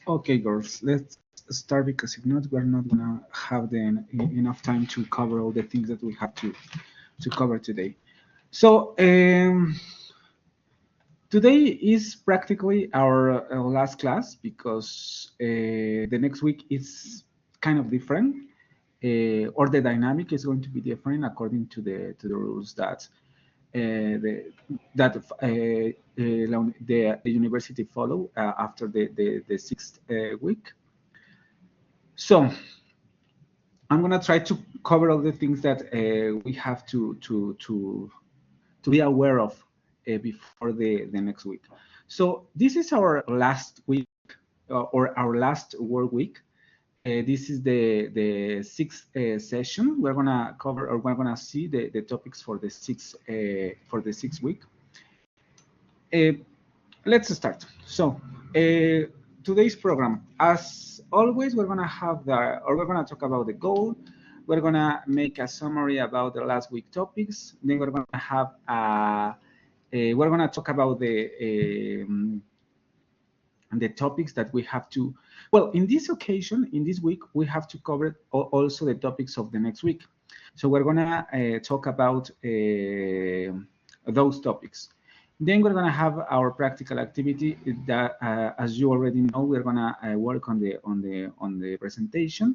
Okay, girls, let's start because if not, we're not gonna have enough time to cover all the things that we have to cover today. So today is practically our last class because the next week is kind of different, or the dynamic is going to be different according to the rules that the, that the university follow after the sixth week. So I'm gonna try to cover all the things that we have to be aware of before the next week. So this is our last week or our last work week. This is the sixth session. We're gonna cover or we're gonna see the topics for the sixth week. Uh, let's start. So today's program, as always, we're gonna have we're gonna talk about the goal. We're gonna make a summary about the last week topics. Then we're gonna have we're gonna talk about the topics that we have to. Well, in this occasion, in this week, we have to cover also the topics of the next week. So we're gonna talk about those topics. Then we're gonna have our practical activity that, as you already know, we're gonna work on the presentation.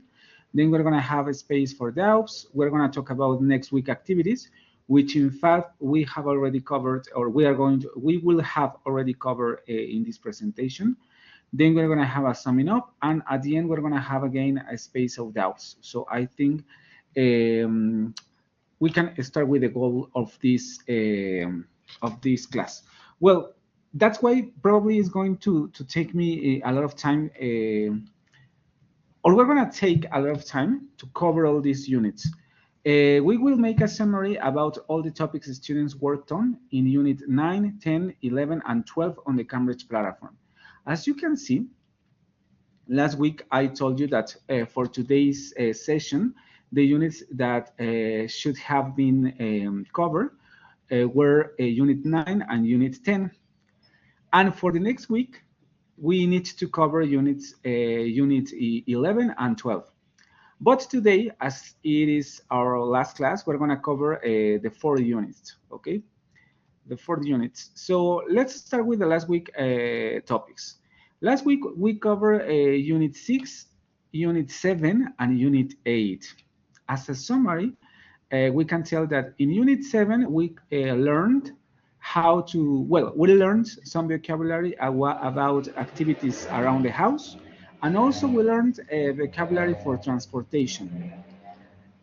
Then we're gonna have a space for doubts. We're gonna talk about next week activities, which in fact we have already covered, or we will have already covered in this presentation. Then we're gonna have a summing up, and at the end we're gonna have again a space of doubts. So I think we can start with the goal of this class. Well, that's why probably it's going to take me a lot of time, or we're going to take a lot of time to cover all these units. We will make a summary about all the topics students worked on in Unit 9, 10, 11, and 12 on the Cambridge platform. As you can see, last week I told you that for today's session, the units that should have been covered were Unit 9 and Unit 10. And for the next week, we need to cover units 11 and 12. But today, as it is our last class, we're going to cover the 4 units, okay? The 4 units. So let's start with the last week topics. Last week, we covered Unit 6, Unit 7, and Unit 8. As a summary, we can tell that in Unit 7, we learned how to, well, we learned some vocabulary about activities around the house, and also we learned vocabulary for transportation.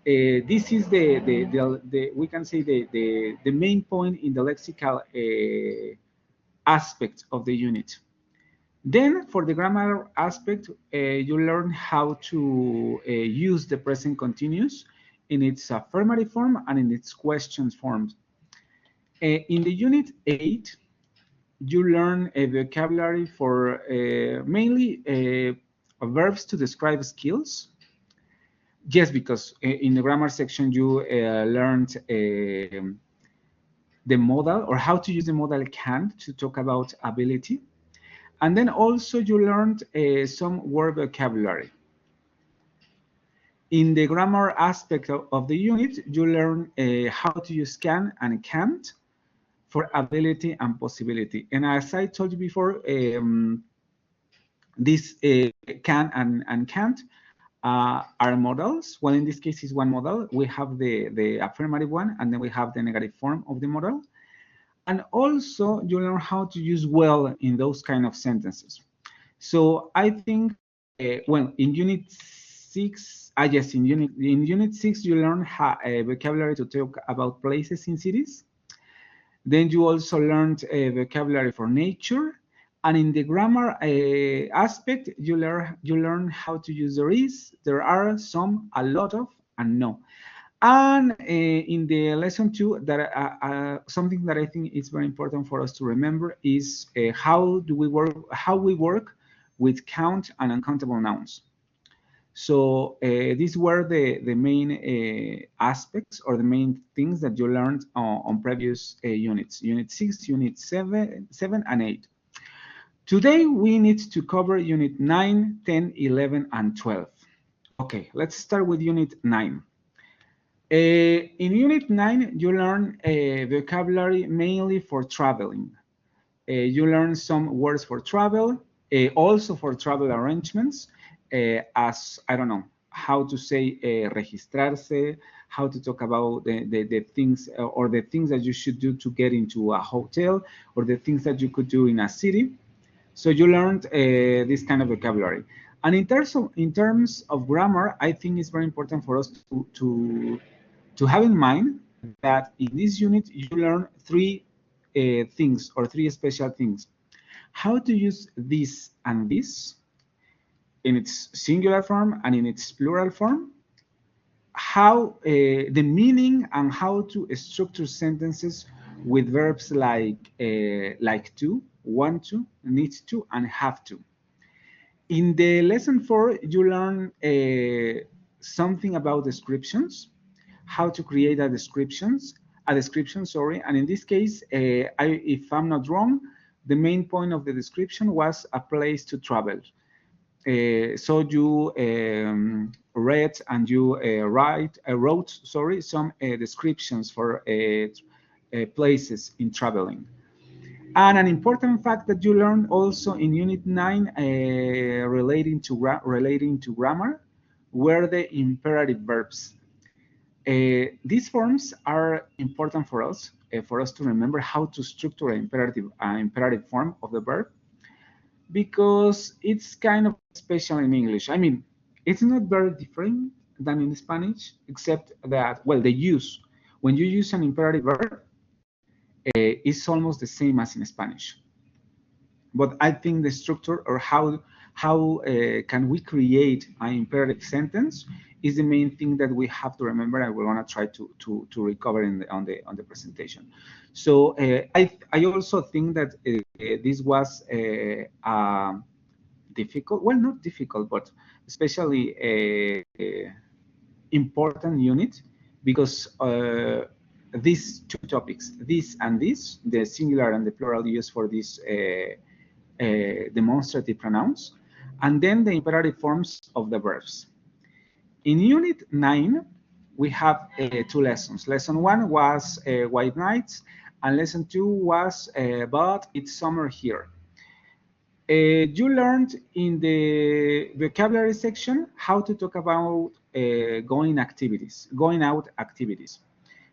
This is the we can say the main point in the lexical aspect of the unit. Then for the grammar aspect, you learn how to use the present continuous in its affirmative form and in its questions forms. In the unit 8, you learn a vocabulary for mainly verbs to describe skills. Yes, because in the grammar section you learned the modal, or how to use the modal can to talk about ability. And then also you learned some word vocabulary. In the grammar aspect of the unit, you learn how to use can and can't for ability and possibility. And as I told you before, this can and can't are modals. Well, in this case, is one modal. We have the affirmative one, and then we have the negative form of the modal. And also, you learn how to use well in those kind of sentences. So I think, well, in Unit 6, yes, in Unit 6, you learn vocabulary to talk about places in cities. Then you also learned vocabulary for nature. And in the grammar aspect, you learn how to use there is, there are, some, a lot of, and no. And in the lesson 2, that something that I think is very important for us to remember is how we work with count and uncountable nouns. So these were the main aspects, or the main things that you learned on previous units, Unit 6, Unit 7, and 8. Today we need to cover Unit 9, 10, 11, and 12. Okay, let's start with Unit 9. In Unit 9, you learn vocabulary mainly for traveling. You learn some words for travel, also for travel arrangements, as, I don't know, how to say registrarse, how to talk about the things or the things that you should do to get into a hotel, or the things that you could do in a city. So you learned this kind of vocabulary. And in terms of grammar, I think it's very important for us to have in mind that in this unit you learn three things, or three special things: how to use this and this in its singular form and in its plural form, how the meaning and how to structure sentences with verbs like to, want to, need to, and have to. In the lesson 4, you learn something about descriptions, how to create a description, sorry. And in this case, if I'm not wrong, the main point of the description was a place to travel. So you read and you wrote some descriptions for places in traveling. And an important fact that you learn also in Unit 9 relating to grammar were the imperative verbs. These forms are important for us to remember how to structure an imperative form of the verb, because it's kind of special in English. I mean, it's not very different than in Spanish, except that, well, the use, when you use an imperative verb, is almost the same as in Spanish. But I think the structure, or how can we create an imperative sentence, is the main thing that we have to remember, and we want to try to recover on the presentation. So I also think that this was difficult, well, not difficult, but especially important unit, because these two topics, this and this, the singular and the plural use for these demonstrative pronouns, and then the imperative forms of the verbs. In Unit 9, we have two lessons. Lesson 1 was White Nights, and Lesson 2 was But It's Summer Here. You learned in the vocabulary section how to talk about going out activities.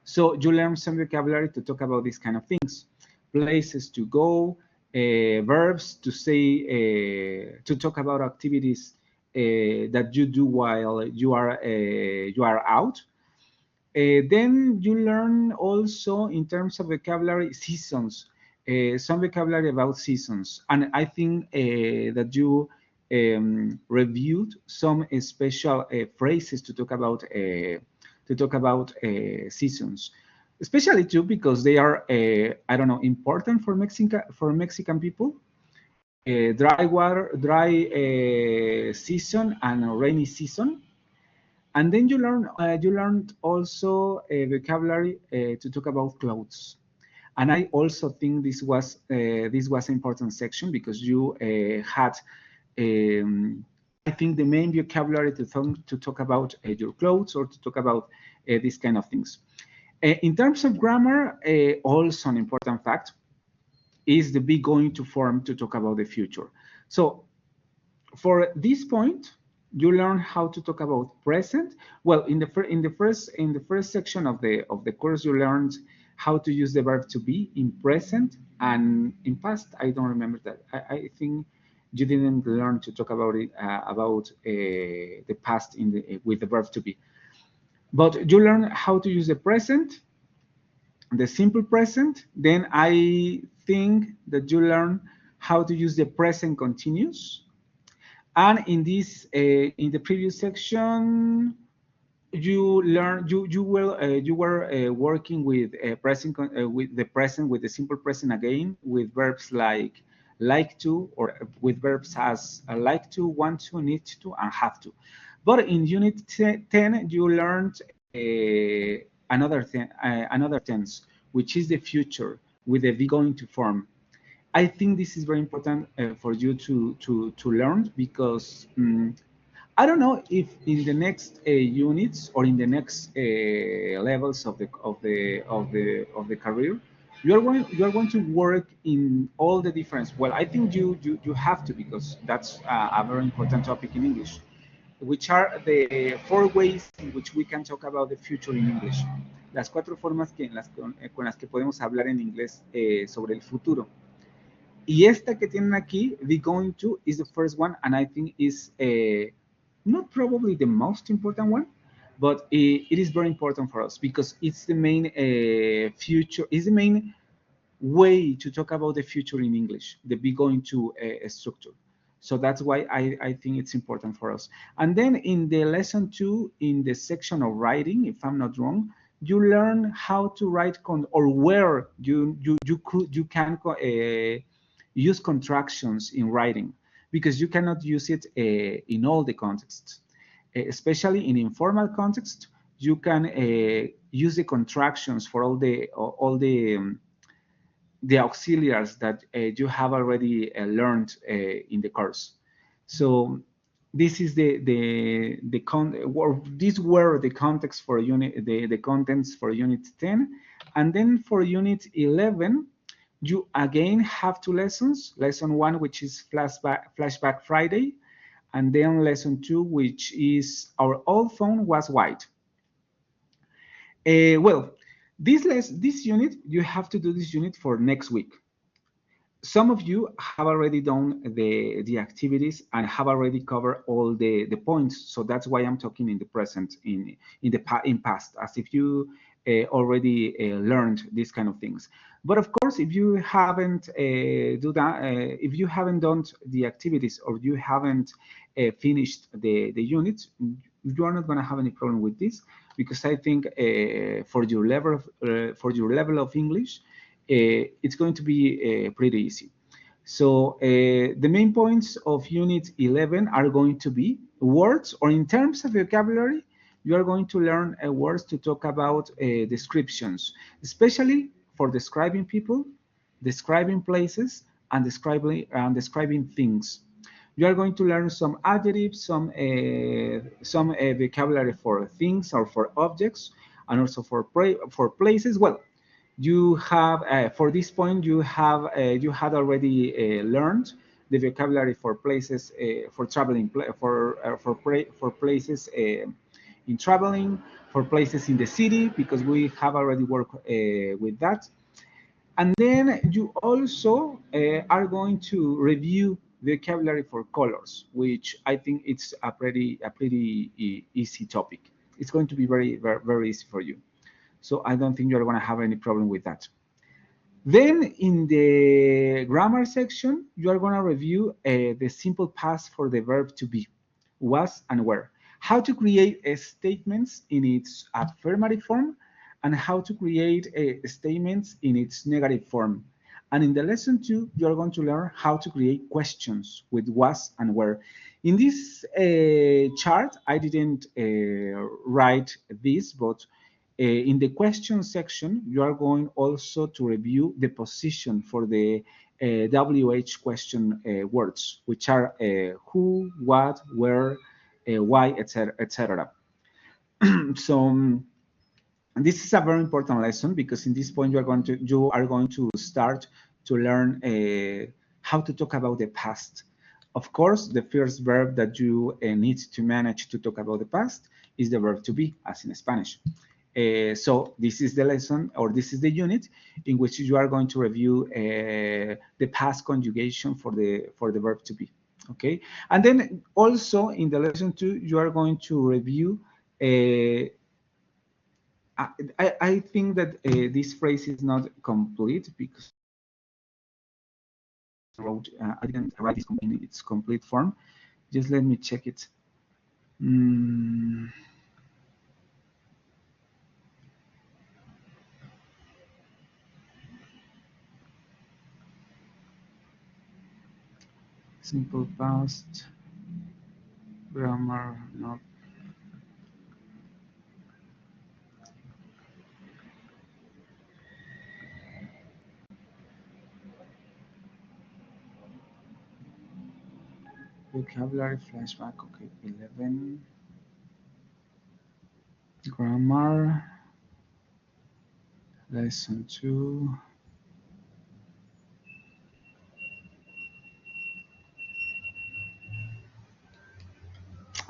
So you learn some vocabulary to talk about these kind of things: places to go, verbs to say, to talk about activities that you do while you are out. Then you learn also, in terms of vocabulary, seasons, some vocabulary about seasons. And I think that you reviewed some special phrases to talk about seasons, especially too because they are I don't know, important for Mexican people. Dry season and rainy season. And then you learned also a vocabulary to talk about clothes. And I also think this was an important section, because you had, I think, the main vocabulary to talk about your clothes, or to talk about these kind of things. In terms of grammar, also an important fact is the be going to form to talk about the future. So for this point, you learn how to talk about present. Well, in the first section of the course, you learned how to use the verb to be in present and in past. I don't remember that. I think you didn't learn to talk about it about the past with the verb to be. But you learn how to use the present, the simple present. Then I think that you learn how to use the present continuous. And in this, in the previous section, you learned you were working with present with the present, with the simple present again, with verbs like to, or with verbs as like to, want to, need to, and have to. But in Unit 10, you learned another tense, which is the future, with the be going to form. I think this is very important for you to learn because I don't know if in the next units or in the next levels of the career you are going to work in all the difference. Well, I think you have to because that's a very important topic in English, which are the four ways in which we can talk about the future in English. Las cuatro formas con las que podemos hablar en inglés sobre el futuro. Y esta que tienen aquí, the going to, is the first one, and I think is not probably the most important one, but it is very important for us because it's the main future, is the main way to talk about the future in English, the be going to structure. So that's why I think it's important for us. And then in the lesson 2, in the section of writing, if I'm not wrong, you learn how to write or where you can use contractions in writing because you cannot use it in all the contexts. Especially in informal context, you can use the contractions for all the auxiliaries that you have already learned in the course. So this is these were the context for the contents for unit 10, and then for unit 11 you again have two lessons. Lesson 1, which is flashback Friday, and then lesson 2, which is our old phone was white. Well, this unit, you have to do this unit for next week. Some of you have already done the activities and have already covered all the points. So that's why I'm talking in the present, in past, as if you already learned these kind of things. But of course, if you haven't if you haven't done the activities or you haven't finished the units, you are not going to have any problem with this because I think for your level of English, it's going to be pretty easy. So the main points of Unit 11 are going to be words, or in terms of vocabulary, you are going to learn words to talk about descriptions, especially for describing people, describing places, and describing things. You are going to learn some adjectives, some vocabulary for things or for objects, and also for places. Well, you have for this point you had already learned the vocabulary for places for traveling for places in traveling, for places in the city, because we have already worked with that. And then you also are going to review the vocabulary for colors, which I think it's a pretty easy topic. It's going to be very easy for you. So I don't think you're going to have any problem with that. Then in the grammar section, you are going to review the simple past for the verb to be, was and were. How to create statements in its affirmative form and how to create statements in its negative form. And in the lesson 2, you are going to learn how to create questions with was and were. In this chart, I didn't write this, but in the question section, you are going also to review the position for the WH question words, which are who, what, where, why, etc., etc. So this is a very important lesson because in this point you are going to start to learn how to talk about the past. Of course, the first verb that you need to manage to talk about the past is the verb to be, as in Spanish. So this is the lesson, or this is the unit in which you are going to review the past conjugation for the verb to be. Okay, and then also in the lesson 2, you are going to review. I think that this phrase is not complete because I didn't write this in its complete form. Just let me check it. Simple past, grammar, not. vocabulary flashback. Okay, 11. Grammar. Lesson 2.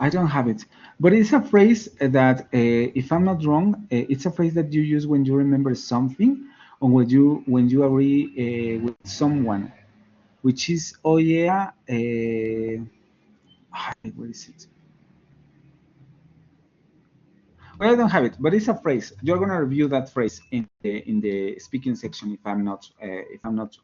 I don't have it, but it's a phrase that, if I'm not wrong, it's a phrase that you use when you remember something, or when you agree with someone, which is, oh yeah, where is it? Well, I don't have it, but it's a phrase. You're gonna review that phrase in the speaking section if I'm not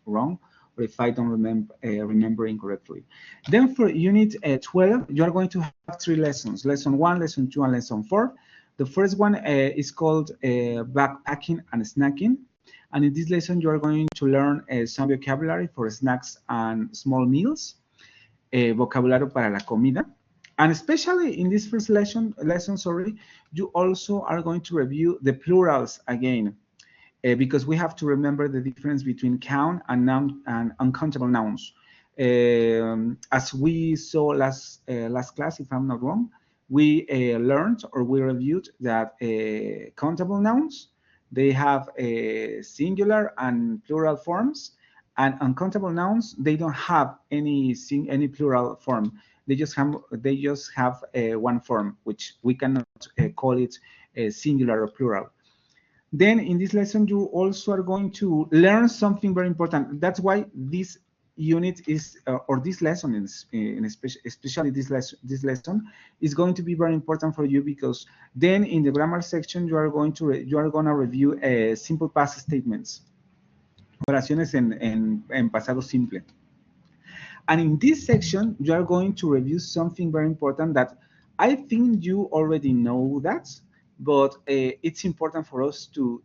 wrong, or if I don't remember incorrectly. Then for unit 12, you are going to have 3 lessons: lesson 1, lesson 2, and lesson 4. The first one is called backpacking and snacking, and in this lesson you are going to learn some vocabulary for snacks and small meals, vocabulario para la comida. And especially in this first lesson, sorry, you also are going to review the plurals again, because we have to remember the difference between count and noun and uncountable nouns. As we saw last class, if I'm not wrong, we learned, or we reviewed, that countable nouns, they have singular and plural forms, and uncountable nouns, they don't have any plural form. They just have one form, which we cannot call it singular or plural. Then in this lesson, you also are going to learn something very important. That's why this unit is, or this lesson, especially this lesson is going to be very important for you, because then in the grammar section you are going to review simple past statements, oraciones en pasado simple. And in this section, you are going to review something very important that I think you already know that, but it's important for us to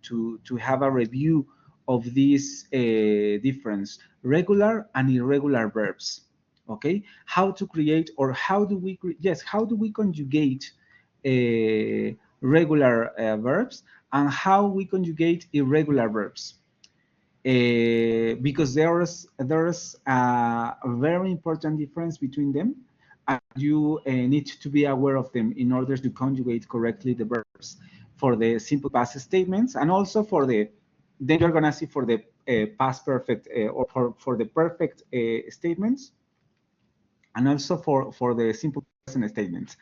have a review of this difference: regular and irregular verbs. Okay, how to create, or how do we conjugate regular verbs, and how we conjugate irregular verbs. Because there's a very important difference between them, and you need to be aware of them in order to conjugate correctly the verbs for the simple past statements, and also then you're gonna see for the past perfect, or for the perfect statements, and also for the simple present statements.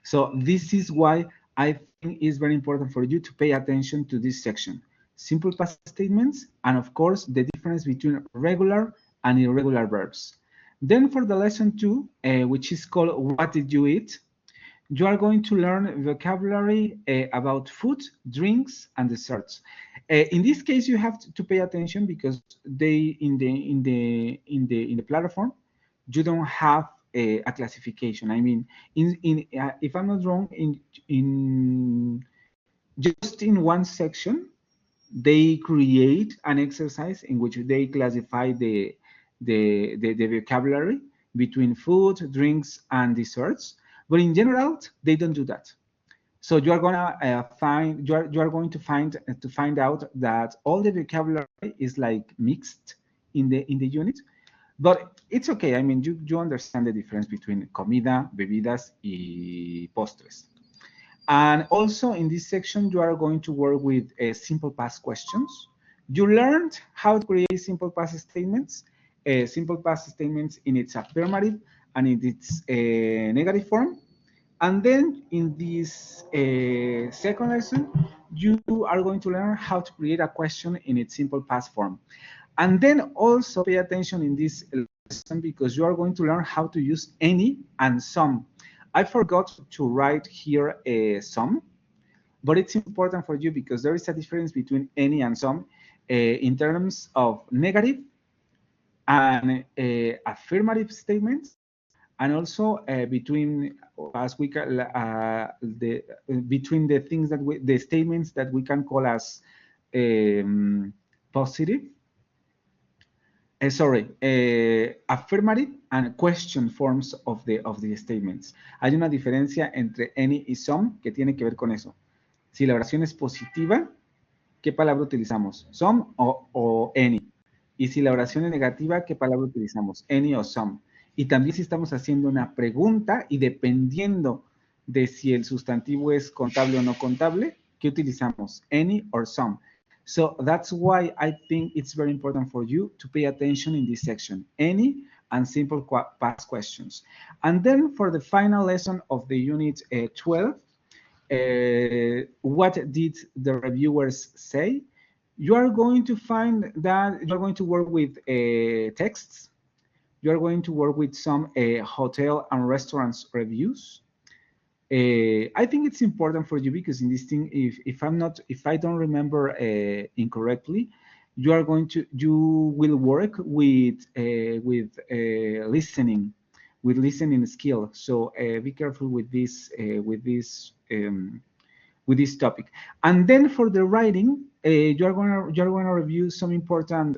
So this is why I think it's very important for you to pay attention to this section: simple past statements, and of course the difference between regular and irregular verbs. Then for the lesson 2, which is called What Did You Eat?, you are going to learn vocabulary about food, drinks, and desserts. In this case, you have to pay attention, because they in the platform, you don't have a classification. I mean, if I'm not wrong, in just in one section, they create an exercise in which they classify the vocabulary between food, drinks, and desserts. But in general, they don't do that. So you are gonna going to find out that all the vocabulary is like mixed in the unit. But it's okay. I mean, you understand the difference between comida, bebidas, y postres. And also in this section, you are going to work with simple past questions. You learned how to create simple past statements, in its affirmative and in its negative form. And then in this second lesson, you are going to learn how to create a question in its simple past form. And then also pay attention in this lesson, because you are going to learn how to use any and some. I forgot to write here some, but it's important for you, because there is a difference between any and some in terms of negative and affirmative statements, and also between, as we can, between the statements that we can call as positive, affirmative and question forms of the statements. Hay una diferencia entre any y some que tiene que ver con eso. Si la oración es positiva, ¿qué palabra utilizamos? Some o any. Y si la oración es negativa, ¿qué palabra utilizamos? Any o some. y también si estamos haciendo una pregunta y dependiendo de si el sustantivo es contable o no contable, ¿qué utilizamos? Any or some. So that's why I think it's very important for you to pay attention in this section. Any and simple past questions. And then for the final lesson of the unit 12, what did the reviewers say? You are going to find that you're going to work with texts. You're going to work with some hotel and restaurants reviews. I think it's important for you because in this thing, if I don't remember incorrectly, you will work with listening skill. So be careful with this topic. And then for the writing, you're going to review some important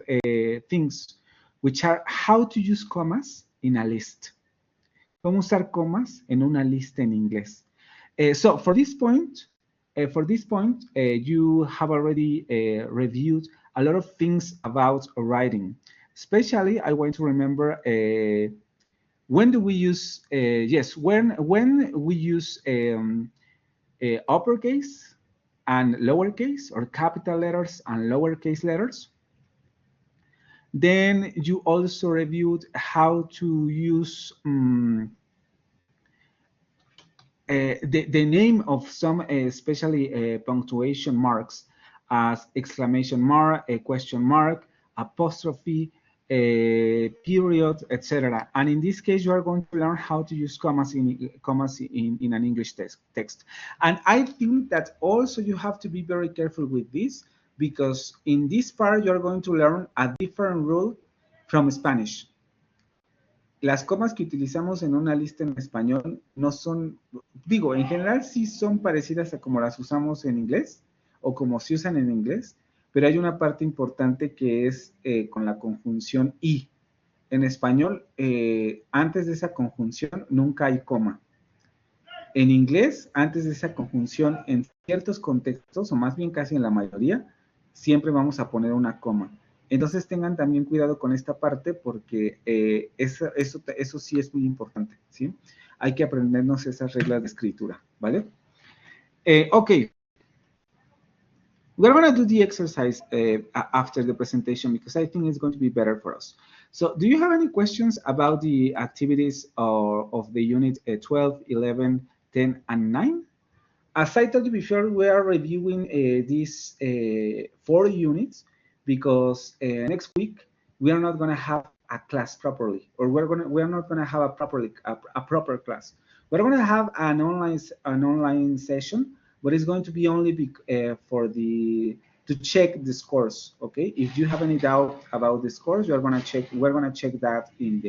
things, which are how to use commas in a list. Cómo usar comas en una lista en inglés. So for this point, you have already reviewed a lot of things about writing. Especially, I want to remember when do we use? When we use uppercase and lowercase, or capital letters and lowercase letters. Then you also reviewed how to use the name of some especially punctuation marks as exclamation mark, a question mark, apostrophe, a period, etc. And in this case, you are going to learn how to use commas in an English text. And I think that also you have to be very careful with this, because in this part, you're going to learn a different rule from Spanish. Las comas que utilizamos en una lista en español no son, digo, en general sí son parecidas a como las usamos en inglés o como se usan en inglés, pero hay una parte importante que es con la conjunción y. En español, antes de esa conjunción nunca hay coma. En inglés, antes de esa conjunción, en ciertos contextos, o más bien casi en la mayoría, siempre vamos a poner una coma. Entonces tengan también cuidado con esta parte porque eso sí es muy importante, ¿sí? Hay que aprendernos esas reglas de escritura, ¿vale? Okay. We're going to do the exercise after the presentation because I think it's going to be better for us. So do you have any questions about the activities of the unit 12, 11, 10, and 9? As I told you before, we are reviewing these 4 units because next week we are not going to have a class properly, or we're not going to have a proper class. We're going to have an online session, but it's going to be only to check the scores. Okay, if you have any doubt about the scores, we're going to check that in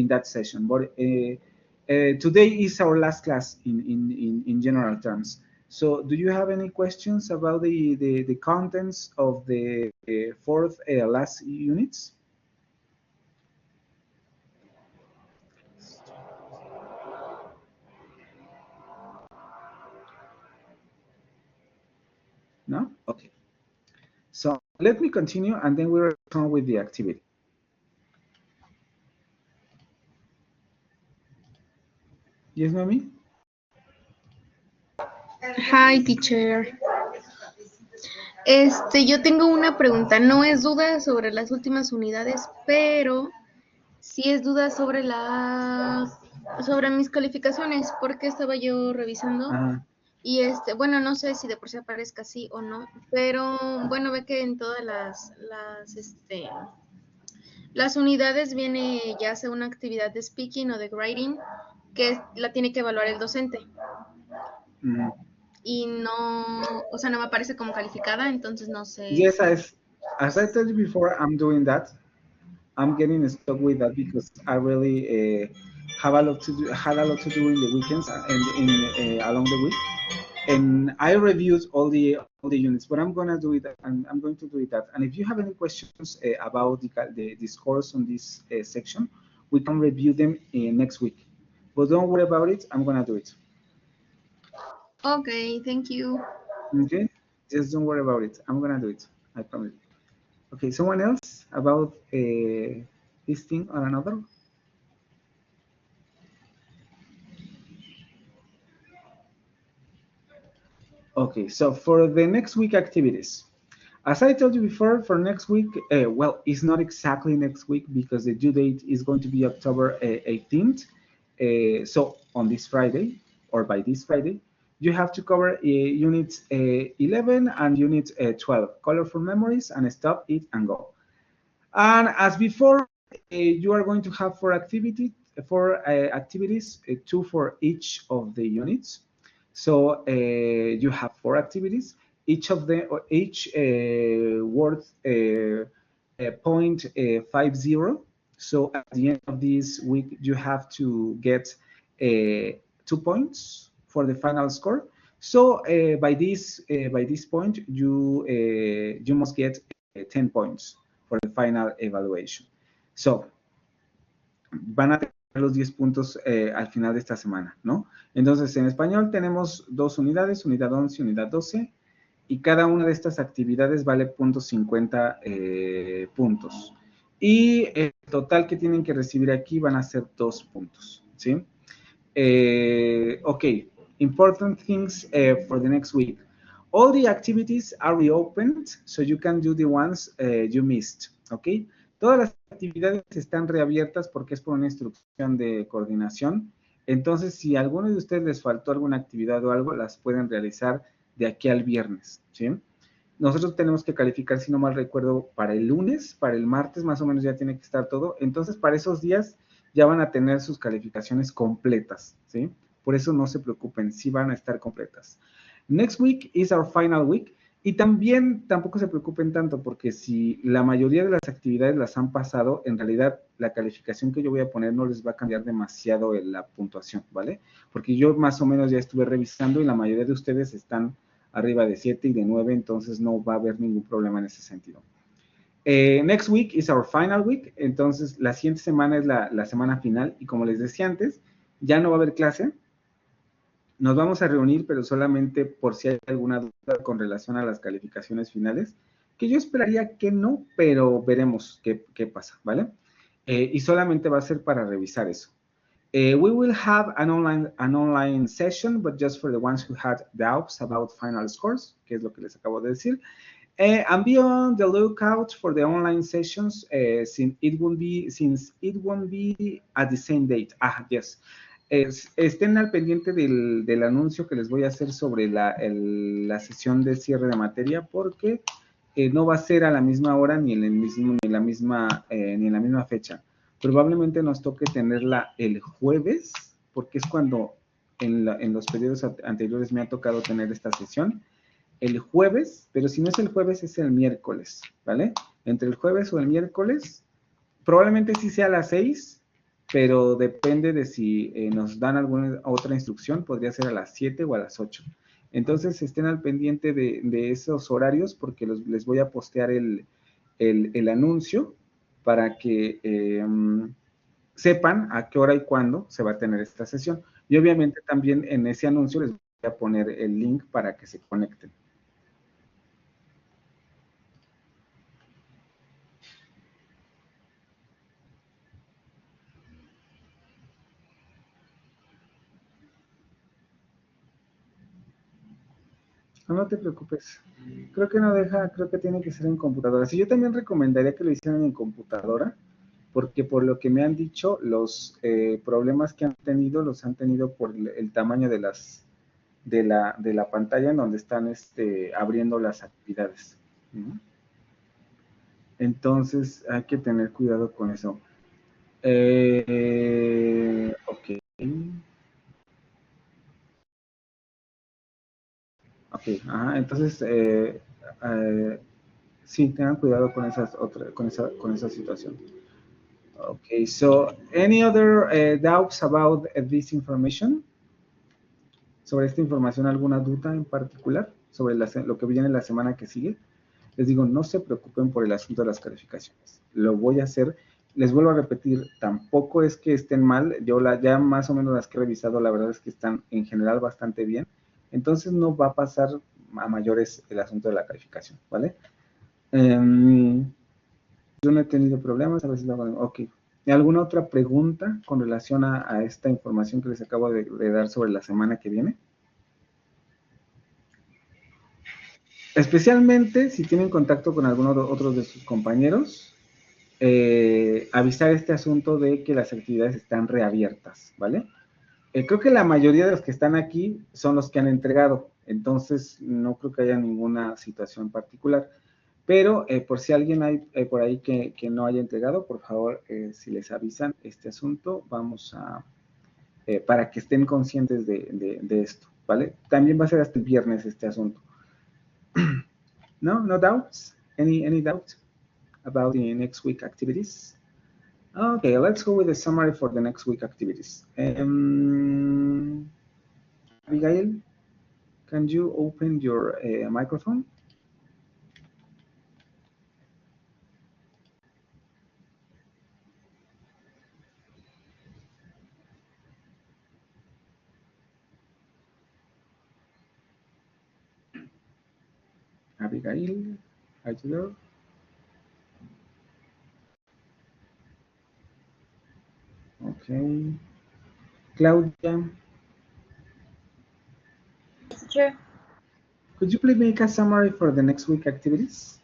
that session. But today is our last class in general terms. So do you have any questions about the contents of the fourth last units? No? Okay. So let me continue and then we'll return with the activity. Yes, Mami? Hi, teacher. Yo tengo una pregunta. No es duda sobre las últimas unidades, pero sí es duda sobre mis calificaciones, porque estaba yo revisando. Ajá. Y bueno, no sé si de por sí aparezca así o no, pero bueno, ve que en todas las unidades viene ya sea una actividad de speaking o de writing que la tiene que evaluar el docente. Y no, o sea, no me aparece como calificada, entonces no sé. Yes, as I told you before, I'm doing that. I'm getting stuck with that because I really had a lot to do in the weekends and along the week. And I reviewed all the units, but I'm gonna do it, and I'm going to do it that. And if you have any questions about the scores on this section, we can review them next week. But don't worry about it. I'm gonna do it. Okay, thank you. Okay, just don't worry about it. I'm gonna do it. I promise. Okay, someone else about this thing or another? Okay, so for the next week activities, as I told you before, for next week, well, it's not exactly next week because the due date is going to be October 18th. So on this Friday, or by this Friday, you have to cover units 11 and unit 12, colorful memories, and stop it and go. And as before, you are going to have four activities, two for each of the units. So you have four activities, each of them, each worth point 50. So at the end of this week, you have to get 2 points for the final score. So by this point, you must get 10 points for the final evaluation. So, van a tener los 10 puntos al final de esta semana, ¿no? Entonces, en español tenemos dos unidades, unidad 11 y unidad 12, y cada una de estas actividades vale .50 puntos. Y el total que tienen que recibir aquí van a ser 2 puntos, ¿sí? Okay, important things for the next week. All the activities are reopened, so you can do the ones you missed, okay? Todas las actividades están reabiertas porque es por una instrucción de coordinación. Entonces, si a alguno de ustedes les faltó alguna actividad o algo, las pueden realizar de aquí al viernes, ¿sí? Nosotros tenemos que calificar, si no mal recuerdo, para el lunes, para el martes más o menos ya tiene que estar todo. Entonces, para esos días ya van a tener sus calificaciones completas, ¿sí? Por eso no se preocupen, sí van a estar completas. Next week is our final week. Y también tampoco se preocupen tanto porque si la mayoría de las actividades las han pasado, en realidad la calificación que yo voy a poner no les va a cambiar demasiado la puntuación, ¿vale? Porque yo más o menos ya estuve revisando y la mayoría de ustedes están arriba de 7 y de 9, entonces no va a haber ningún problema en ese sentido. Next week is our final week, entonces la siguiente semana es la semana final y como les decía antes, ya no va a haber clase. Nos vamos a reunir, pero solamente por si hay alguna duda con relación a las calificaciones finales, que yo esperaría que no, pero veremos qué pasa, ¿vale? Y solamente va a ser para revisar eso. We will have an online session, but just for the ones who had doubts about final scores, que es lo que les acabo de decir. And be on the lookout for the online sessions since it won't be at the same date. Ah, yes. Estén al pendiente del anuncio que les voy a hacer sobre la sesión de cierre de materia porque no va a ser a la misma hora ni en la misma fecha. Probablemente nos toque tenerla el jueves porque es cuando en los periodos anteriores me ha tocado tener esta sesión. El jueves, pero si no es el jueves es el miércoles, ¿vale? Entre el jueves o el miércoles, probablemente sí sea a las 6, pero depende de si nos dan alguna otra instrucción, podría ser a las 7 o a las 8. Entonces estén al pendiente de esos horarios porque les voy a postear el anuncio para que sepan a qué hora y cuándo se va a tener esta sesión. Y obviamente también en ese anuncio les voy a poner el link para que se conecten. No te preocupes. Creo que no deja, creo que tiene que ser en computadora. Sí, yo también recomendaría que lo hicieran en computadora, porque por lo que me han dicho, los problemas que han tenido los han tenido por el tamaño de la pantalla en donde están abriendo las actividades. Entonces hay que tener cuidado con eso. Ok. Ok, ajá, entonces sí, tengan cuidado con con esa situación. Okay, so any other doubts about this information? Sobre esta información, ¿alguna duda en particular sobre lo que viene la semana que sigue? Les digo, no se preocupen por el asunto de las calificaciones. Lo voy a hacer. Les vuelvo a repetir, tampoco es que estén mal. Yo ya más o menos las que he revisado, la verdad es que están en general bastante bien. Entonces no va a pasar a mayores el asunto de la calificación, ¿vale? Yo no he tenido problemas, a ver si lo hago. Ok. ¿Alguna otra pregunta con relación a esta información que les acabo de dar sobre la semana que viene? Especialmente si tienen contacto con alguno de otros de sus compañeros, avisar este asunto de que las actividades están reabiertas, ¿vale? Creo que la mayoría de los que están aquí son los que han entregado, entonces no creo que haya ninguna situación particular. Pero por si alguien hay por ahí que no haya entregado, por favor, si les avisan este asunto, vamos a, para que estén conscientes de esto, ¿vale? También va a ser hasta el viernes este asunto. No doubts? Any doubt about the next week activities? Okay, let's go with the summary for the next week activities. Abigail, can you open your microphone? Abigail, are you there? Okay. Claudia, Sure. could you please make a summary for the next week activities?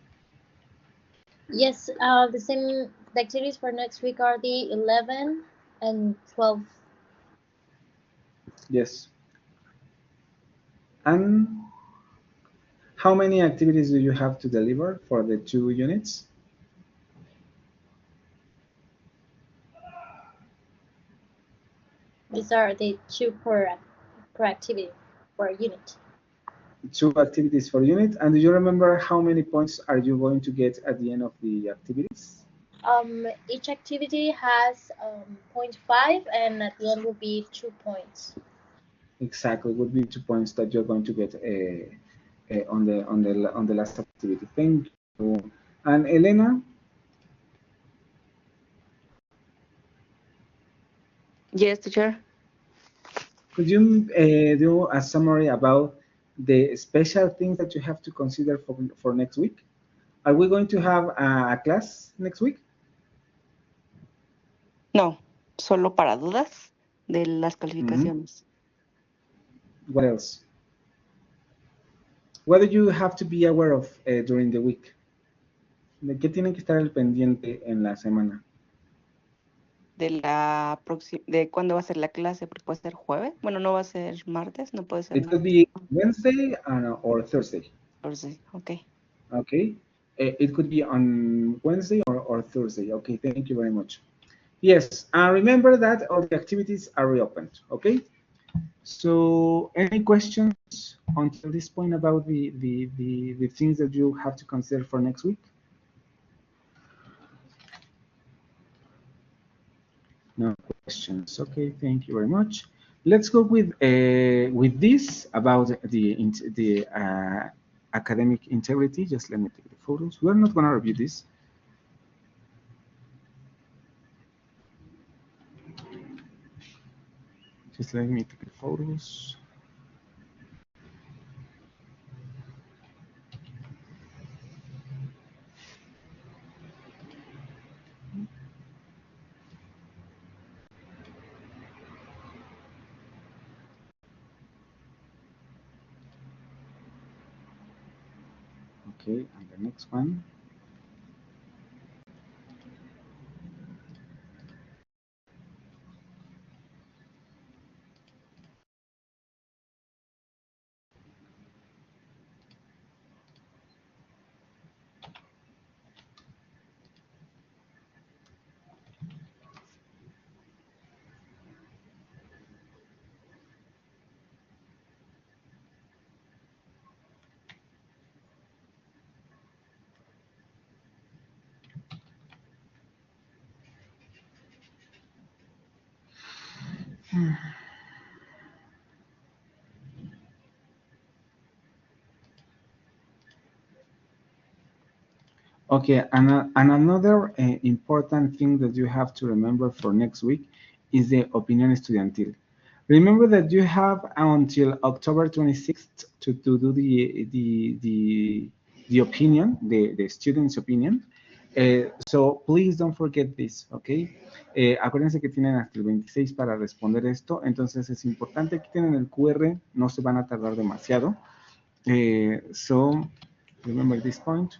Yes, the activities for next week are the 11 and 12. Yes. And how many activities do you have to deliver for the 2 units? These are the 2 per activity per unit. 2 activities for unit. And do you remember how many points are you going to get at the end of the activities? Each activity has 0.5, and at the end will be 2 points. Exactly, would be 2 points that you're going to get on the last activity. Thank you. And Elena? Yes, teacher. Could you do a summary about the special things that you have to consider for next week? Are we going to have a class next week? No, solo para dudas de las calificaciones. What else? What do you have to be aware of during the week? ¿De qué tienen que estar al pendiente en la semana? De cuándo va a ser la clase, porque puede ser jueves. Bueno, no va a ser martes, no puede ser It could martes. be Wednesday or Thursday. Thursday, okay. Okay. It could be on Wednesday or Thursday. Okay, thank you very much. Yes, remember that all the activities are reopened. Okay. So, any questions until this point about the things that you have to consider for next week? No questions. Okay, thank you very much. Let's go with this about the academic integrity. Just let me take the photos. We're not going to review this. Just let me take the photos. Okay, and the next one. Okay, and another important thing that you have to remember for next week is the opinión estudiantil. Remember that you have until October 26th to do the opinion, the student's opinion. So please don't forget this, okay? Acuérdense que tienen hasta el 26 para responder esto, entonces es importante que tienen el QR, no se van a tardar demasiado. So Remember this point.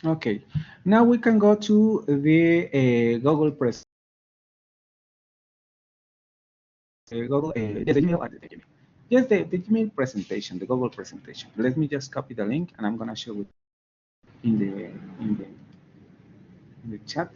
Okay, now we can go to the Google Press. Google, yes, the Gmail, yes, the Gmail presentation, the Google presentation. Let me just copy the link, and I'm gonna share with in the in the in the chat.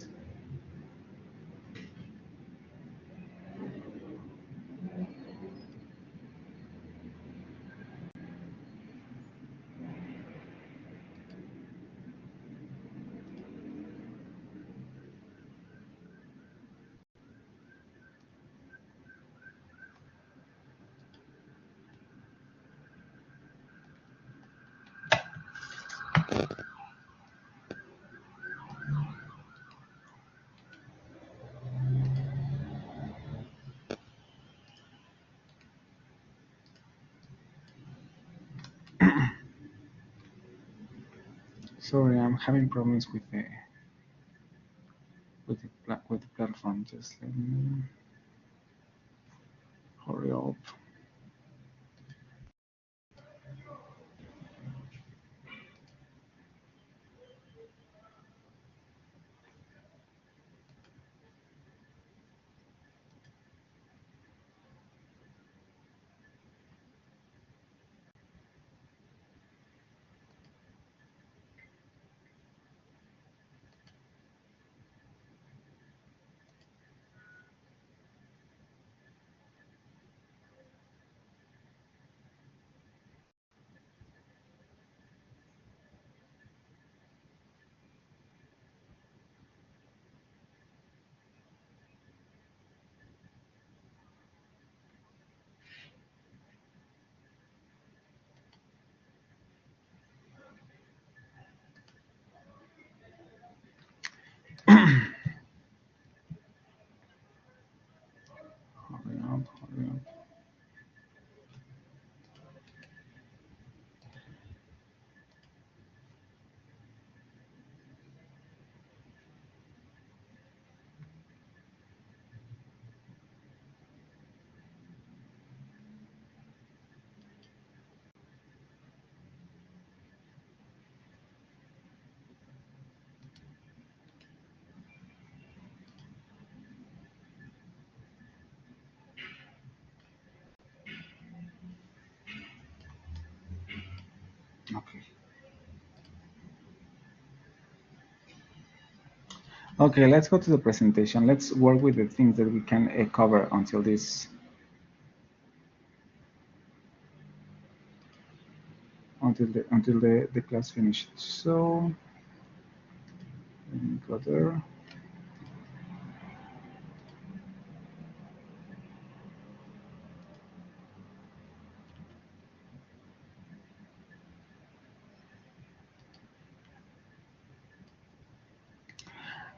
Sorry, I'm having problems with the platform. Just let me hurry up. Hurry up, hurry up. Okay. Okay, let's go to the presentation. Let's work with the things that we can cover until this until the class finished. So let me go there.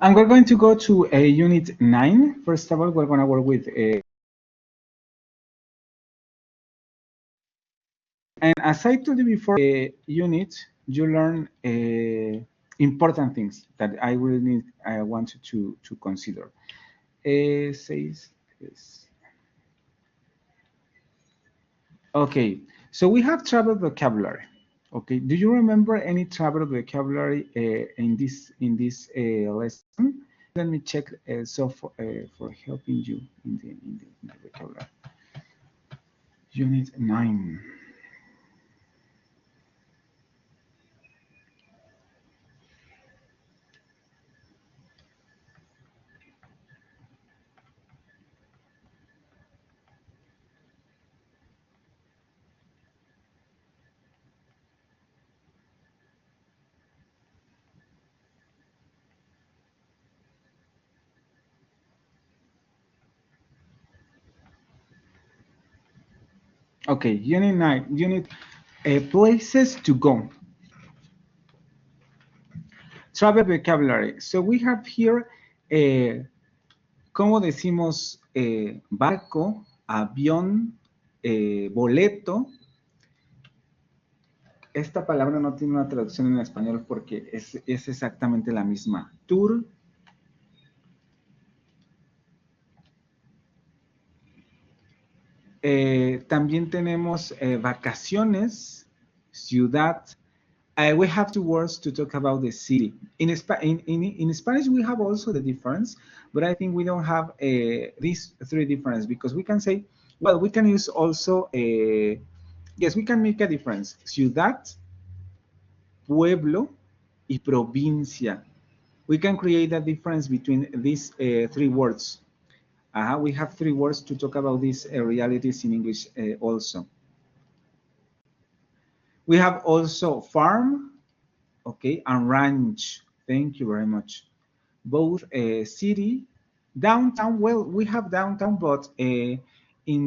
And we're going to go to unit 9. First of all, we're going to work with and as I told you before, unit, you learn important things that I want you to consider. Says yes. Okay, so we have travel vocabulary. Okay, do you remember any travel vocabulary in this lesson? Let me check. So for helping you in the vocabulary, unit 9. Okay, unit 9. Unit places to go. Travel vocabulary. So we have here, ¿cómo decimos barco avión, boleto. Esta palabra no tiene una traducción en español porque es exactamente la misma. Tour. También tenemos vacaciones, ciudad. We have two words to talk about the city. In Spanish, we have also the difference, but I think we don't have these three differences because we can say, well, we can use also, yes, we can make a difference. Ciudad, pueblo, y provincia. We can create a difference between these three words. We have three words to talk about these realities in English also. We have also farm, okay, and ranch. Thank you very much. Both city, downtown. Well, we have downtown, but in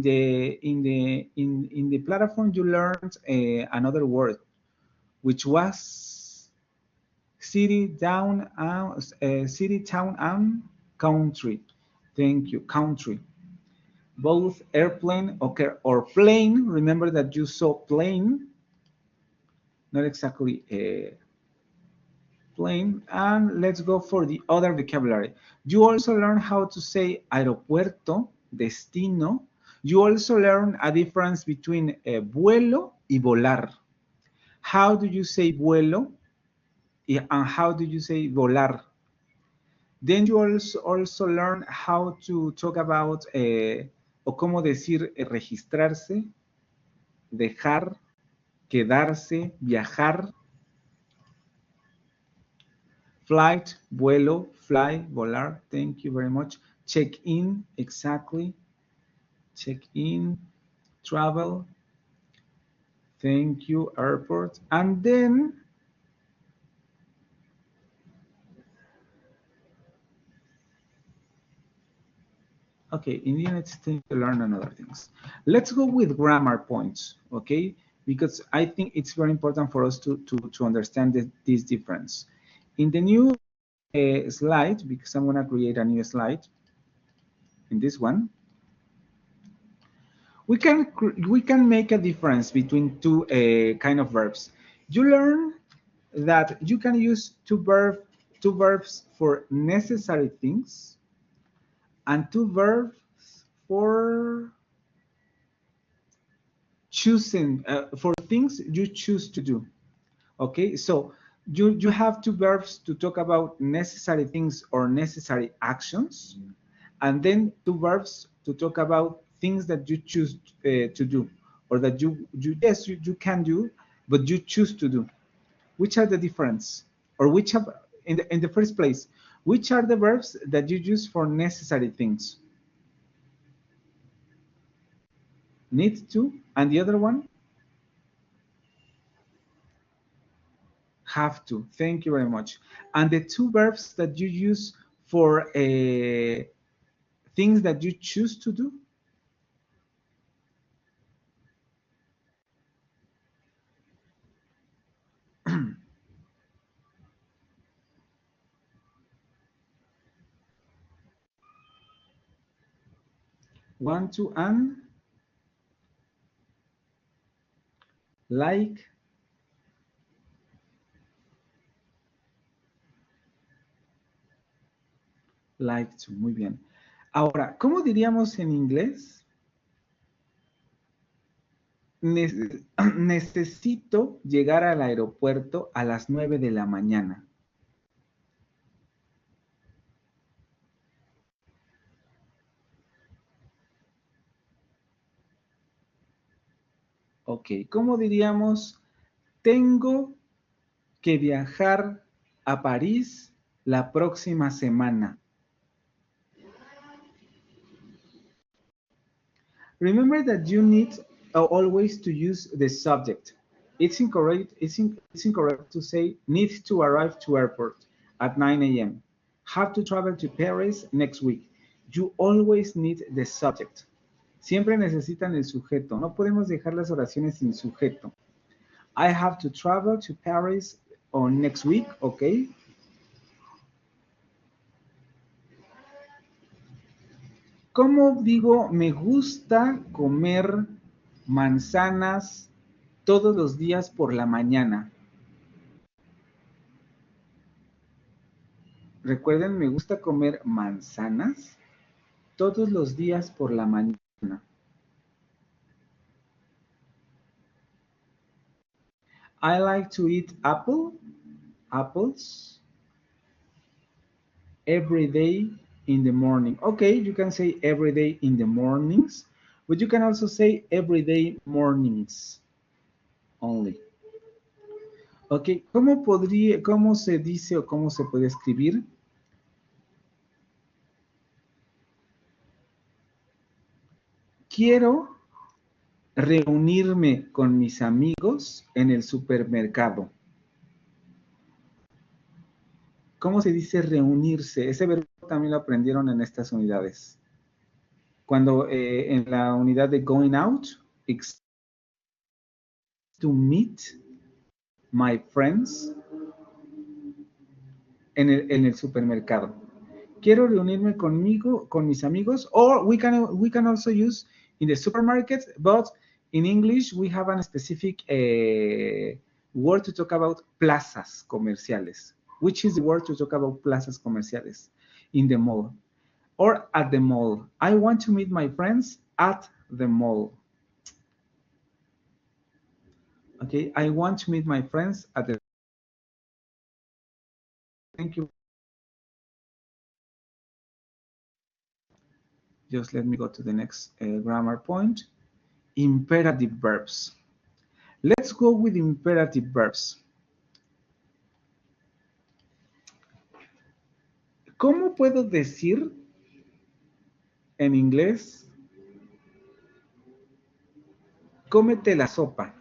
the platform you learned another word, which was city, town, and country. Thank you, country. Both airplane, okay, or plane. Remember that you saw plane, not exactly plane. And let's go for the other vocabulary. You also learn how to say aeropuerto, destino. You also learn a difference between vuelo y volar. How do you say vuelo and how do you say volar? Then you also learn how to talk about o cómo decir registrarse, dejar, quedarse, viajar. Flight, vuelo, fly, volar. Thank you very much. Check in, exactly. Check in, travel. Thank you, airport. And then, okay, in the United States, to learn another things. Let's go with grammar points, okay? Because I think it's very important for us to understand this difference. In the new slide, because I'm going to create a new slide, in this one, we can make a difference between two kind of verbs. You learn that you can use two verbs for necessary things and two verbs for choosing for things you choose to do. Okay, so you have two verbs to talk about necessary things or necessary actions, and then two verbs to talk about things that you choose to do, or that you can do, but you choose to do. Which are the difference, or which have in the first place, which are the verbs that you use for necessary things? Need to, and the other one? Have to. Thank you very much. And the two verbs that you use for things that you choose to do? Want to and like. Like to, muy bien. Ahora, ¿cómo diríamos en inglés? Necesito llegar al aeropuerto a las 9 de la mañana. Ok, ¿cómo diríamos? Tengo que viajar a París la próxima semana. Remember that you need always to use the subject. It's incorrect to say need to arrive to airport at 9 a.m. Have to travel to Paris next week. You always need the subject. Siempre necesitan el sujeto. No podemos dejar las oraciones sin sujeto. I have to travel to Paris on next week, okay? ¿Cómo digo me gusta comer manzanas todos los días por la mañana? Recuerden, me gusta comer manzanas todos los días por la mañana. I like to eat apples every day in the morning. Okay, you can say every day in the mornings, but you can also say every day mornings only. Ok, cómo se dice o cómo se puede escribir? Quiero reunirme con mis amigos en el supermercado. ¿Cómo se dice reunirse? Ese verbo también lo aprendieron en estas unidades. Cuando en la unidad de going out, it's to meet my friends en el supermercado. Quiero reunirme con mis amigos, or we can also use in the supermarket, but in English we have a specific word to talk about plazas comerciales. Which is the word to talk about plazas comerciales? In the mall or at the mall. I want to meet my friends at the mall. Okay, I want to meet my friends at the. Thank you. Just let me go to the next grammar point. Imperative verbs. Let's go with imperative verbs. ¿Cómo puedo decir en inglés? Cómete la sopa.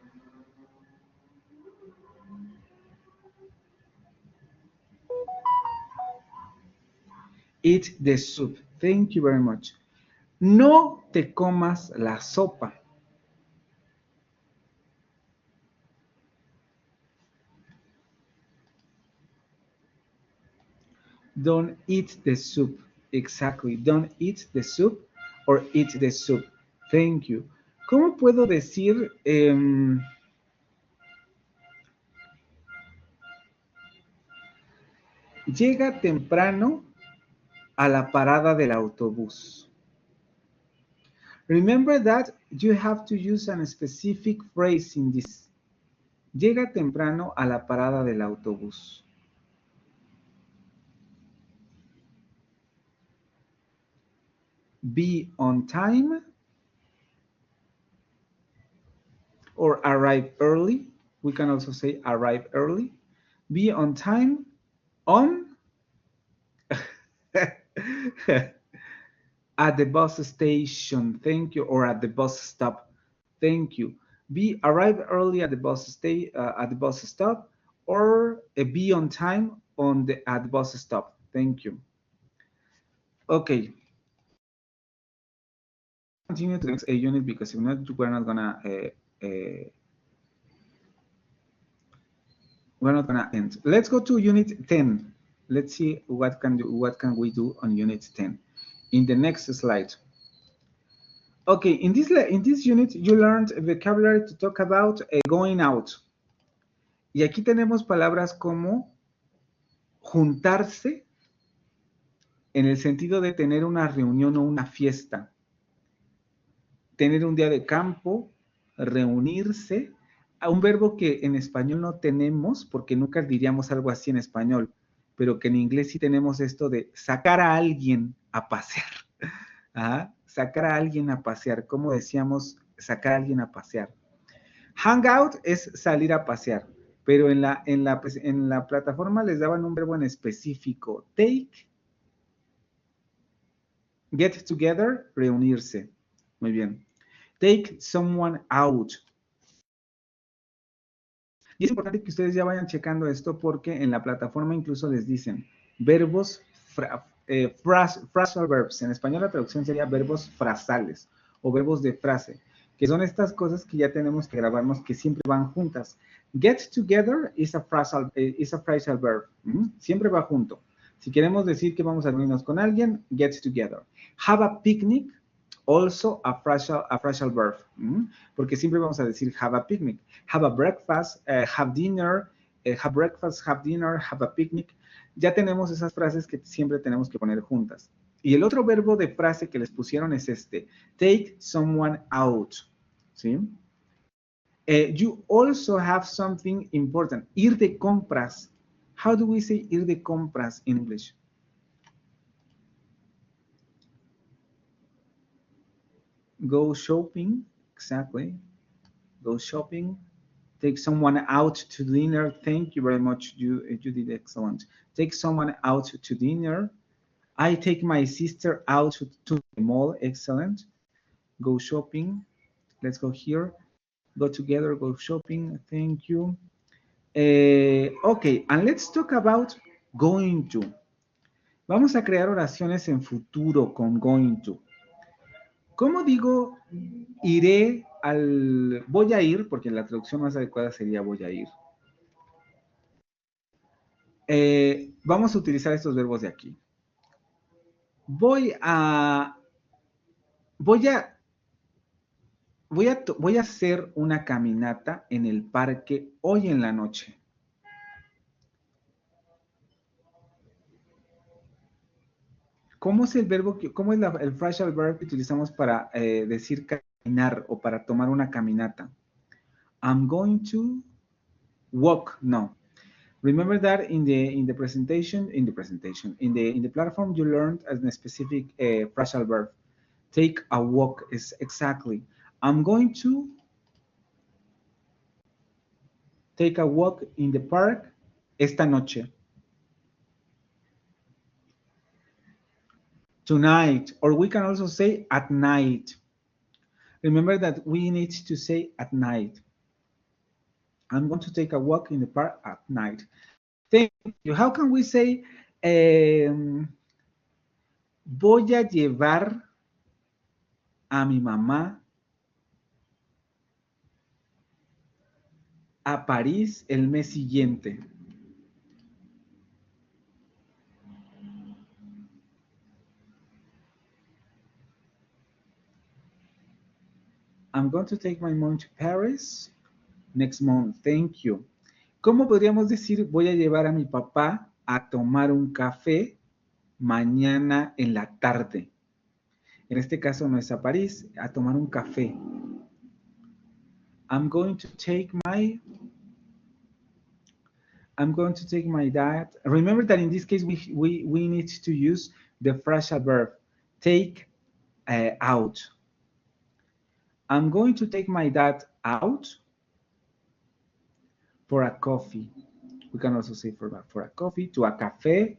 Eat the soup. Thank you very much. No te comas la sopa. Don't eat the soup. Exactly. Don't eat the soup or eat the soup. Thank you. ¿Cómo puedo decir llega temprano a la parada del autobús? Remember that you have to use a specific phrase in this. Llega temprano a la parada del autobús. Be on time or arrive early. We can also say arrive early. Be on time on at the bus station. Thank you. Or at the bus stop. Thank you. Arrive early at the bus stop, or be on time at the bus stop. Thank you. Okay. Continue to the next unit because if not, we're not gonna end. Let's go to unit 10. Let's see what can we do on unit 10 in the next slide. Okay, in this unit you learned vocabulary to talk about going out. Y aquí tenemos palabras como juntarse en el sentido de tener una reunión o una fiesta. Tener un día de campo, reunirse, a un verbo que en español no tenemos porque nunca diríamos algo así en español, pero que en inglés sí tenemos esto de sacar a alguien a pasear. ¿Ah? Sacar a alguien a pasear. ¿Cómo decíamos sacar a alguien a pasear? Hangout es salir a pasear, pero en la plataforma les daban un verbo en específico. Take, get together, reunirse. Muy bien. Take someone out. Y es importante que ustedes ya vayan checando esto porque en la plataforma incluso les dicen verbos, phrasal verbs. En español la traducción sería verbos frasales o verbos de frase, que son estas cosas que ya tenemos que grabarnos que siempre van juntas. Get together is a phrasal verb. Siempre va junto. Si queremos decir que vamos a reunirnos con alguien, get together. Have a picnic, also a phrasal verb. Porque siempre vamos a decir have a picnic. Have a breakfast, have dinner, have breakfast, have dinner, have a picnic. Ya tenemos esas frases que siempre tenemos que poner juntas. Y el otro verbo de frase que les pusieron es este. Take someone out. ¿Sí? You also have something important. Ir de compras. How do we say ir de compras in English? Go shopping. Exactly. Go shopping. Take someone out to dinner. Thank you very much. You did excellent. Take someone out to dinner. I take my sister out to the mall. Excellent. Go shopping. Let's go here. Go together. Go shopping. Thank you. Okay, and let's talk about going to. Vamos a crear oraciones en futuro con going to. ¿Cómo digo iré al... voy a ir, porque la traducción más adecuada sería voy a ir. Vamos a utilizar estos verbos de aquí. Voy a hacer una caminata en el parque hoy en la noche. ¿Cómo es el verbo, cómo es el phrasal verb que utilizamos para decir caminar o para tomar una caminata? I'm going to walk. No. Remember that in the platform you learned as a specific phrasal verb. Take a walk is exactly. I'm going to take a walk in the park esta noche. Tonight, or we can also say at night. Remember that we need to say at night. I'm going to take a walk in the park at night. Thank you. How can we say, voy a llevar a mi mamá a París el mes siguiente? I'm going to take my mom to Paris next month. Thank you. ¿Cómo podríamos decir voy a llevar a mi papá a tomar un café mañana en la tarde? En este caso no es a París, a tomar un café. I'm going to take my dad. Remember that in this case we need to use the phrasal verb take out. I'm going to take my dad out for a coffee. We can also say for a coffee, to a cafe,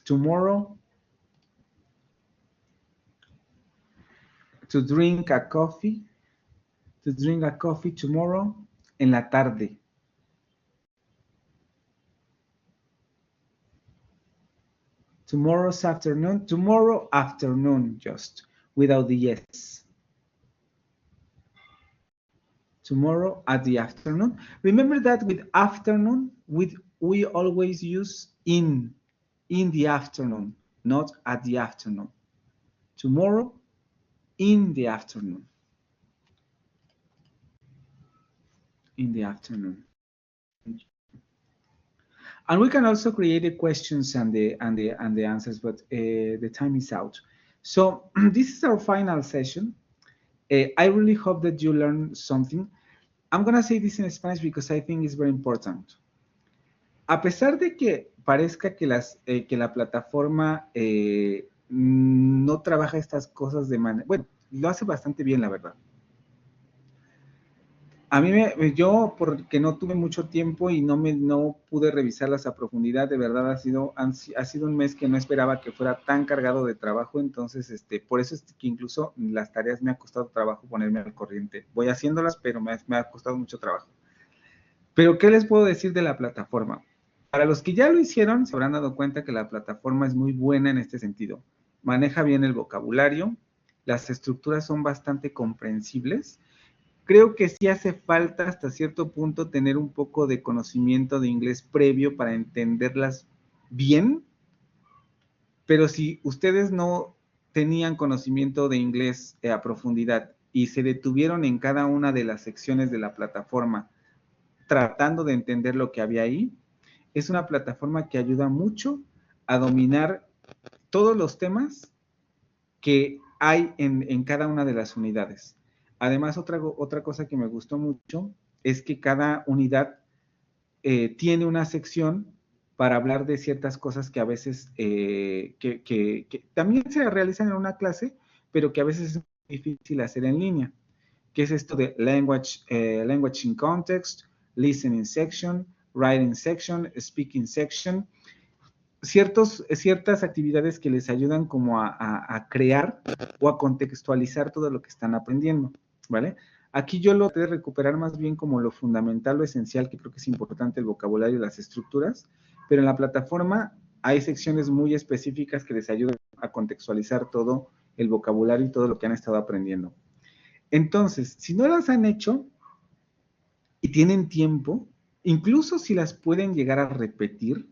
tomorrow, to drink a coffee tomorrow, en la tarde. Tomorrow afternoon, just without the yes. Tomorrow at the afternoon. Remember that with afternoon, we always use in the afternoon, not at the afternoon. Tomorrow in the afternoon. In the afternoon. And we can also create the questions and the answers, but the time is out. So this is our final session. I really hope that you learned something. I'm going to say this in Spanish because I think it's very important. A pesar de que parezca que la plataforma no trabaja estas cosas de manera... Bueno, lo hace bastante bien, la verdad. A mí yo porque no tuve mucho tiempo y no pude revisarlas a profundidad, de verdad ha sido un mes que no esperaba que fuera tan cargado de trabajo, entonces por eso es que incluso las tareas me ha costado trabajo ponerme al corriente. Voy haciéndolas, pero me ha costado mucho trabajo. Pero ¿qué les puedo decir de la plataforma? Para los que ya lo hicieron, se habrán dado cuenta que la plataforma es muy buena en este sentido. Maneja bien el vocabulario, las estructuras son bastante comprensibles. creo que sí hace falta hasta cierto punto tener un poco de conocimiento de inglés previo para entenderlas bien, pero si ustedes no tenían conocimiento de inglés a profundidad y se detuvieron en cada una de las secciones de la plataforma tratando de entender lo que había ahí, es una plataforma que ayuda mucho a dominar todos los temas que hay en cada una de las unidades. Además, otra cosa que me gustó mucho es que cada unidad tiene una sección para hablar de ciertas cosas que a veces que también se realizan en una clase, pero que a veces es difícil hacer en línea, que es esto de language in context, listening section, writing section, speaking section, ciertas actividades que les ayudan como a crear o a contextualizar todo lo que están aprendiendo, ¿vale? Aquí yo lo voy a recuperar más bien como lo fundamental, lo esencial, que creo que es importante, el vocabulario y las estructuras, pero en la plataforma hay secciones muy específicas que les ayudan a contextualizar todo el vocabulario y todo lo que han estado aprendiendo. Entonces, si no las han hecho y tienen tiempo, incluso si las pueden llegar a repetir,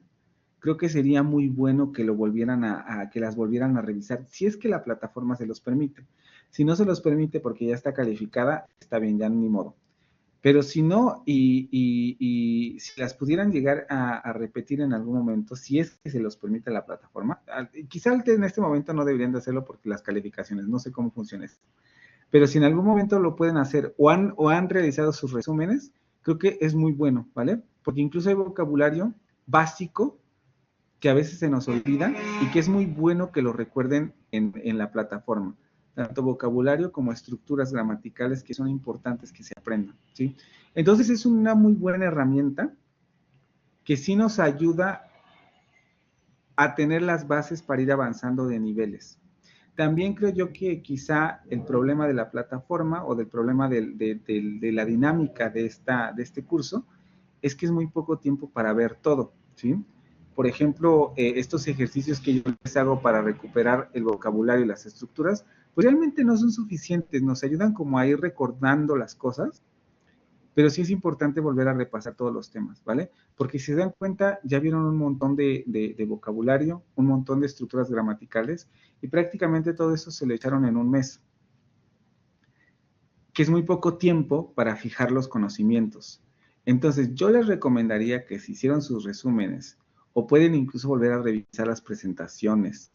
creo que sería muy bueno que lo volvieran que las volvieran a revisar, si es que la plataforma se los permite. Si no se los permite porque ya está calificada, está bien, ya ni modo. Pero si no, y si las pudieran llegar a repetir en algún momento, si es que se los permite la plataforma, quizá en este momento no deberían de hacerlo porque las calificaciones, no sé cómo funciona esto. Pero si en algún momento lo pueden hacer o han realizado sus resúmenes, creo que es muy bueno, ¿vale? Porque incluso hay vocabulario básico que a veces se nos olvida y que es muy bueno que lo recuerden en la plataforma. Tanto vocabulario como estructuras gramaticales que son importantes que se aprendan, ¿sí? Entonces es una muy buena herramienta que sí nos ayuda a tener las bases para ir avanzando de niveles. También creo yo que quizá el problema de la plataforma o del problema de la dinámica de este curso es que es muy poco tiempo para ver todo, ¿sí? Por ejemplo, estos ejercicios que yo les hago para recuperar el vocabulario y las estructuras, pues realmente no son suficientes, nos ayudan como a ir recordando las cosas, pero sí es importante volver a repasar todos los temas, ¿vale? Porque si se dan cuenta, ya vieron un montón de vocabulario, un montón de estructuras gramaticales, y prácticamente todo eso se lo echaron en un mes, que es muy poco tiempo para fijar los conocimientos. Entonces, yo les recomendaría que si hicieron sus resúmenes, o pueden incluso volver a revisar las presentaciones,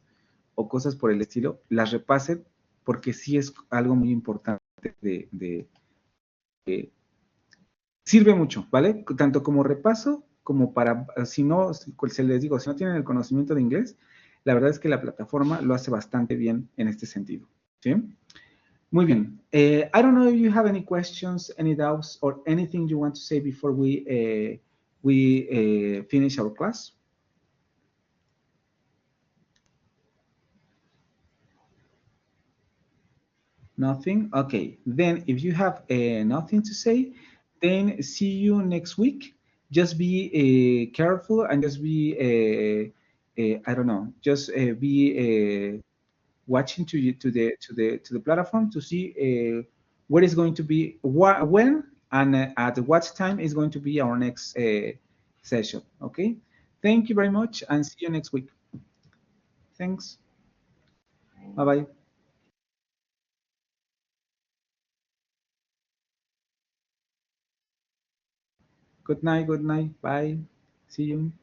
o cosas por el estilo, las repasen, porque sí es algo muy importante sirve mucho, ¿vale? Tanto como repaso, como para, si no, se les digo, si no tienen el conocimiento de inglés, la verdad es que la plataforma lo hace bastante bien en este sentido, ¿sí? Muy bien. I don't know if you have any questions, any doubts, or anything you want to say before we finish our class. Nothing? Okay. Then if you have nothing to say, then see you next week. Just be careful and just be, I don't know, just be watching to the platform to see what is going to be, when and at what time is going to be our next session. Okay. Thank you very much and see you next week. Thanks. Bye-bye. Good night. Good night. Bye. See you.